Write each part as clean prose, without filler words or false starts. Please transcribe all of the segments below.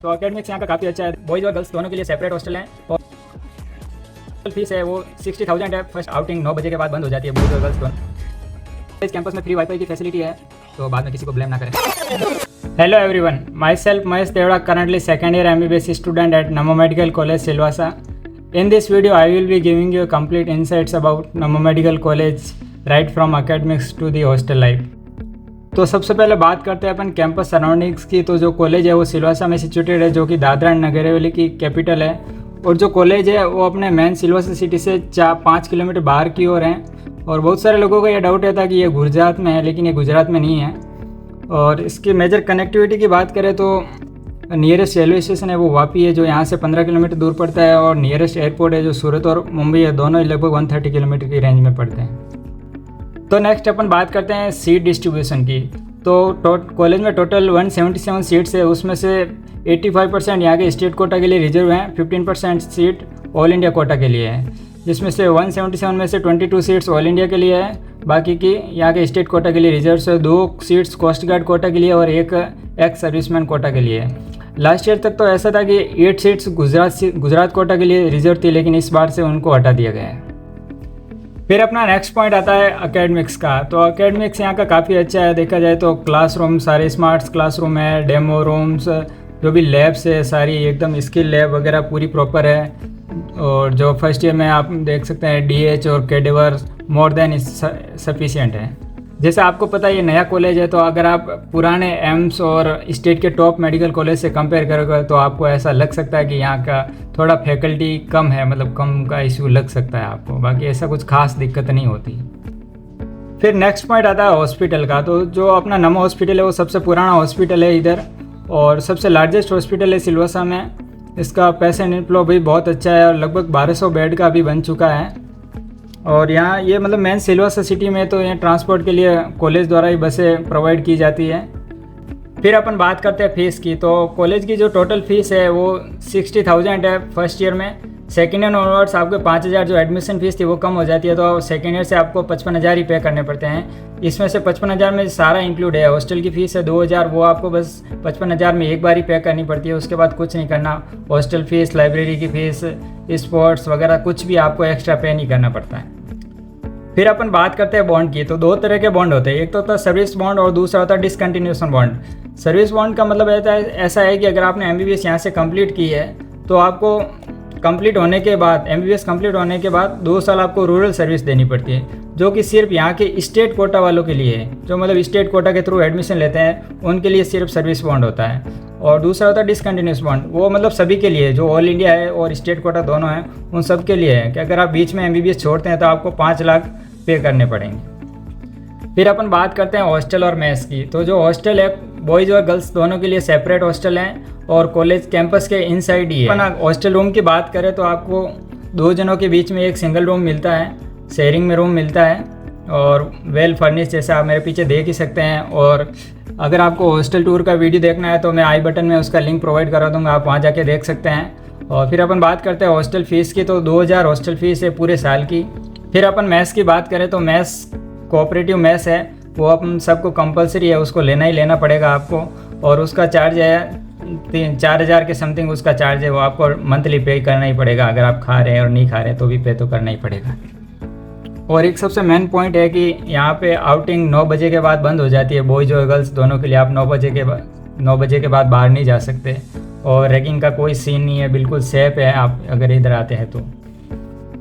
तो अकेडमिक्स यहाँ का काफ़ी अच्छा है। बॉयज़ और गर्ल्स दोनों के लिए सेपरेट हॉस्टल है और फीस है वो 60,000 है। फर्स्ट आउटिंग 9 बजे के बाद बंद हो जाती है बॉयज़ और गर्ल्स दोनों। इस कैंपस में फ्री वाईफाई की फैसिलिटी है, तो बाद में किसी को ब्लेम ना करें। Hello everyone, myself Mahesh Devda, currently second year MBBS student at Nammo Medical College, Silvassa. In this video, I will be giving you complete insights about Nammo Medical College, right from academics to the hostel life. तो सबसे पहले बात करते हैं अपन campus surroundings की। तो जो college है वो सिलवासा में सिचुएटेड है, जो कि दादरा एंड नगर हवेली की कैपिटल है। और जो कॉलेज है वो अपने मेन सिलवासा सिटी से 5 किलोमीटर बाहर की ओर है। और बहुत सारे लोगों का ये डाउट रहता है कि ये गुजरात में है, लेकिन ये गुजरात में नहीं है। और इसकी मेजर कनेक्टिविटी की बात करें तो नियरेस्ट रेलवे स्टेशन है वो वापी है, जो यहाँ से 15 किलोमीटर दूर पड़ता है। और नियरेस्ट एयरपोर्ट है जो सूरत और मुंबई है, दोनों लगभग 130 किलोमीटर की रेंज में पड़ते हैं। तो नेक्स्ट अपन बात करते हैं सीट डिस्ट्रीब्यूशन की। तो कॉलेज में टोटल 177 सीट्स है, उसमें से 85% यहाँ के स्टेट कोटा के लिए रिजर्व हैं, 15% सीट ऑल इंडिया कोटा के लिए है, जिसमें से 177 में से 22 सीट्स ऑल इंडिया के लिए है, बाकी की यहाँ के स्टेट कोटा के लिए रिजर्व है। 2 सीट्स कोस्ट गार्ड कोटा के लिए और 1 एक्स सर्विसमैन कोटा के लिए है। लास्ट ईयर तक तो ऐसा था कि 8 सीट्स गुजरात कोटा के लिए रिजर्व थी, लेकिन इस बार से उनको हटा दिया गया है। फिर अपना नेक्स्ट पॉइंट आता है अकेडमिक्स का। तो अकेडमिक्स यहाँ का काफ़ी अच्छा है, देखा जाए तो क्लासरूम सारे स्मार्ट क्लासरूम है, डेमो रूम्स, जो भी लैब्स है सारी एकदम स्किल लैब वगैरह पूरी प्रॉपर है। और जो फर्स्ट ईयर में आप देख सकते हैं DH और कैडेवर मोर देन सफिशिएंट है। जैसे आपको पता है ये नया कॉलेज है, तो अगर आप पुराने एम्स और स्टेट के टॉप मेडिकल कॉलेज से कंपेयर करोगे तो आपको ऐसा लग सकता है कि यहाँ का थोड़ा फैकल्टी कम है, मतलब कम का इशू लग सकता है आपको, बाकी ऐसा कुछ खास दिक्कत नहीं होती। फिर नेक्स्ट पॉइंट आता है हॉस्पिटल का। तो जो अपना नमो हॉस्पिटल है वो सबसे पुराना हॉस्पिटल है इधर, और सबसे लार्जेस्ट हॉस्पिटल है सिलवासा में। इसका पेशेंट इनफ्लो भी बहुत अच्छा है और लगभग 1200 बेड का भी बन चुका है। और यहाँ ये मतलब मेन सिलवासा सिटी में तो ये ट्रांसपोर्ट के लिए कॉलेज द्वारा ही बसें प्रोवाइड की जाती है। फिर अपन बात करते हैं फ़ीस की। तो कॉलेज की जो टोटल फ़ीस है वो 60,000 है फर्स्ट ईयर में। सेकेंड ईयर ऑनवर्ड्स आपको 5,000 जो एडमिशन फ़ीस थी वो कम हो जाती है, तो सेकेंड ईयर से आपको 55,000 ही पे करने पड़ते हैं। इसमें से 55,000 में सारा इंक्लूड है। हॉस्टल की फ़ीस है 2,000, वो आपको बस 55,000 में एक बार ही पे करनी पड़ती है, उसके बाद कुछ नहीं करना। हॉस्टल फ़ीस, लाइब्रेरी की फ़ीस, स्पोर्ट्स वगैरह कुछ भी आपको एक्स्ट्रा पे नहीं करना पड़ता है। फिर अपन बात करते हैं बॉन्ड की। तो 2 तरह के बॉन्ड होते हैं, एक तो होता है सर्विस बॉन्ड और दूसरा होता है डिसकंटिन्यूएशन बॉन्ड। सर्विस बॉन्ड का मतलब ऐसा है कि अगर आपने MBBS यहाँ से कंप्लीट की है तो आपको कंप्लीट होने के बाद MBBS कंप्लीट होने के बाद 2 साल आपको रूरल सर्विस देनी पड़ती है, जो कि सिर्फ यहाँ के स्टेट कोटा वालों के लिए है। जो मतलब स्टेट कोटा के थ्रू एडमिशन लेते हैं उनके लिए सिर्फ सर्विस बॉन्ड होता है। और दूसरा होता है डिसकंटिन्यूस बॉन्ड, वो मतलब सभी के लिए, जो ऑल इंडिया है और स्टेट कोटा दोनों हैं उन सब के लिए है कि अगर आप बीच में MBBS छोड़ते हैं तो आपको 5 लाख पे करने पड़ेंगे। फिर अपन बात करते हैं हॉस्टल और मेस की। तो जो हॉस्टल है बॉयज़ और गर्ल्स दोनों के लिए सेपरेट हॉस्टल हैं और कॉलेज कैंपस के इनसाइड ही है। अपन हॉस्टल रूम की बात करें तो आपको 2 जनों के बीच में एक सिंगल रूम मिलता है, शेयरिंग में रूम मिलता है और वेल फर्निश्ड, जैसे आप मेरे पीछे देख ही सकते हैं। और अगर आपको हॉस्टल टूर का वीडियो देखना है तो मैं आई बटन में उसका लिंक प्रोवाइड करा दूँगा, आप वहाँ जाके देख सकते हैं। और फिर अपन बात करते हैं हॉस्टल फ़ीस की। तो 2,000 हॉस्टल फ़ीस है पूरे साल की। फिर अपन मैथ्स की बात करें तो मैथ्स कोऑपरेटिव मैथ्स है, वो अपन सबको कंपलसरी है, उसको लेना ही लेना पड़ेगा आपको। और उसका चार्ज है 4,000 के समथिंग उसका चार्ज है, वो आपको मंथली पे करना ही पड़ेगा। अगर आप खा रहे हैं और नहीं खा रहे तो भी पे तो करना ही पड़ेगा। और एक सबसे मेन पॉइंट है कि यहाँ पे आउटिंग 9 बजे के बाद बंद हो जाती है, बॉयज़ और गर्ल्स दोनों के लिए। आप 9 बजे के बाद बाहर नहीं जा सकते और रैगिंग का कोई सीन नहीं है, बिल्कुल सेफ है आप अगर इधर आते हैं तो।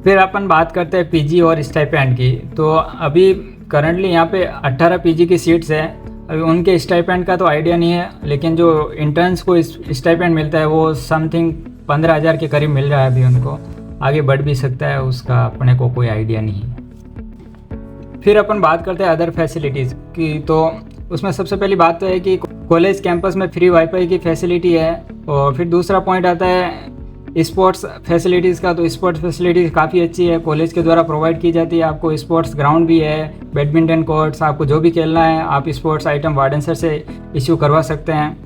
फिर अपन बात करते हैं PG और स्टाइपेंड की। तो अभी करंटली यहाँ पे 18 PG की सीट्स हैं। अभी उनके स्टाइपेंड का तो आइडिया नहीं है, लेकिन जो इंटर्न्स को स्टाइपेंड मिलता है वो समथिंग 15,000 के करीब मिल रहा है अभी उनको, आगे बढ़ भी सकता है, उसका अपने को कोई आइडिया नहीं है। फिर अपन बात करते हैं अदर फैसिलिटीज़ की। तो उसमें सबसे पहली बात तो है कि कॉलेज कैंपस में फ्री वाईफाई की फैसिलिटी है। और फिर दूसरा पॉइंट आता है स्पोर्ट्स फैसिलिटीज़ का। तो स्पोर्ट्स फैसिलिटीज़ काफ़ी अच्छी है, कॉलेज के द्वारा प्रोवाइड की जाती है। आपको स्पोर्ट्स ग्राउंड भी है, बैडमिंटन कोर्ट्स, आपको जो भी खेलना है आप स्पोर्ट्स आइटम वार्डन सर से इश्यू करवा सकते हैं।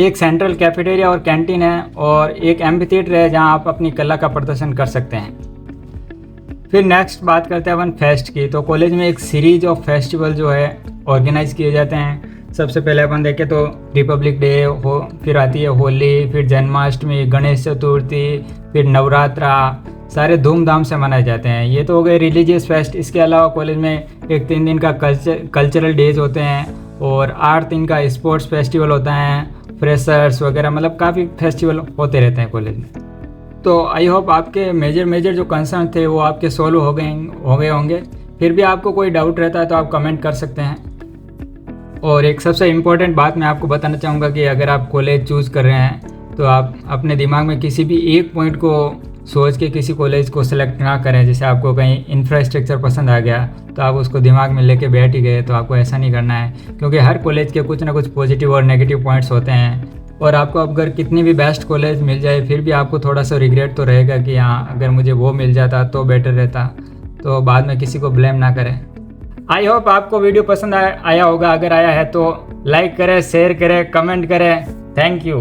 एक सेंट्रल कैफेटेरिया और कैंटीन है और एक एम्फी थिएटर है जहां आप अपनी कला का प्रदर्शन कर सकते हैं। फिर नेक्स्ट बात करते हैं अपन फेस्ट की। तो कॉलेज में एक सीरीज ऑफ फेस्टिवल जो है ऑर्गेनाइज किए जाते हैं। सबसे पहले अपन देखें तो रिपब्लिक डे हो, फिर आती है होली, फिर जन्माष्टमी, गणेश चतुर्थी, फिर नवरात्रा, सारे धूमधाम से मनाए जाते हैं। ये तो हो गए रिलीजियस फेस्ट। इसके अलावा कॉलेज में एक 3 दिन का कल्चरल डेज होते हैं और 8 दिन का स्पोर्ट्स फेस्टिवल होता है, फ्रेशर्स वगैरह, मतलब काफ़ी फेस्टिवल होते रहते हैं कॉलेज में। तो आई होप आपके मेजर जो कंसर्न थे वो आपके सॉल्व हो गए होंगे। फिर भी आपको कोई डाउट रहता है तो आप कमेंट कर सकते हैं। और एक सबसे इम्पोर्टेंट बात मैं आपको बताना चाहूँगा कि अगर आप कॉलेज चूज़ कर रहे हैं तो आप अपने दिमाग में किसी भी एक पॉइंट को सोच के किसी कॉलेज को सिलेक्ट ना करें। जैसे आपको कहीं इंफ्रास्ट्रक्चर पसंद आ गया तो आप उसको दिमाग में लेके बैठ ही गए, तो आपको ऐसा नहीं करना है, क्योंकि हर कॉलेज के कुछ ना कुछ पॉजिटिव और नेगेटिव पॉइंट्स होते हैं। और आपको अगर कितनी भी बेस्ट कॉलेज मिल जाए फिर भी आपको थोड़ा सा रिग्रेट तो रहेगा कि हाँ, अगर मुझे वो मिल जाता तो बेटर रहता। तो बाद में किसी को ब्लेम ना करें। आई होप आपको वीडियो पसंद आया होगा। अगर आया है तो लाइक करें, शेयर करें, कमेंट करें। Thank you.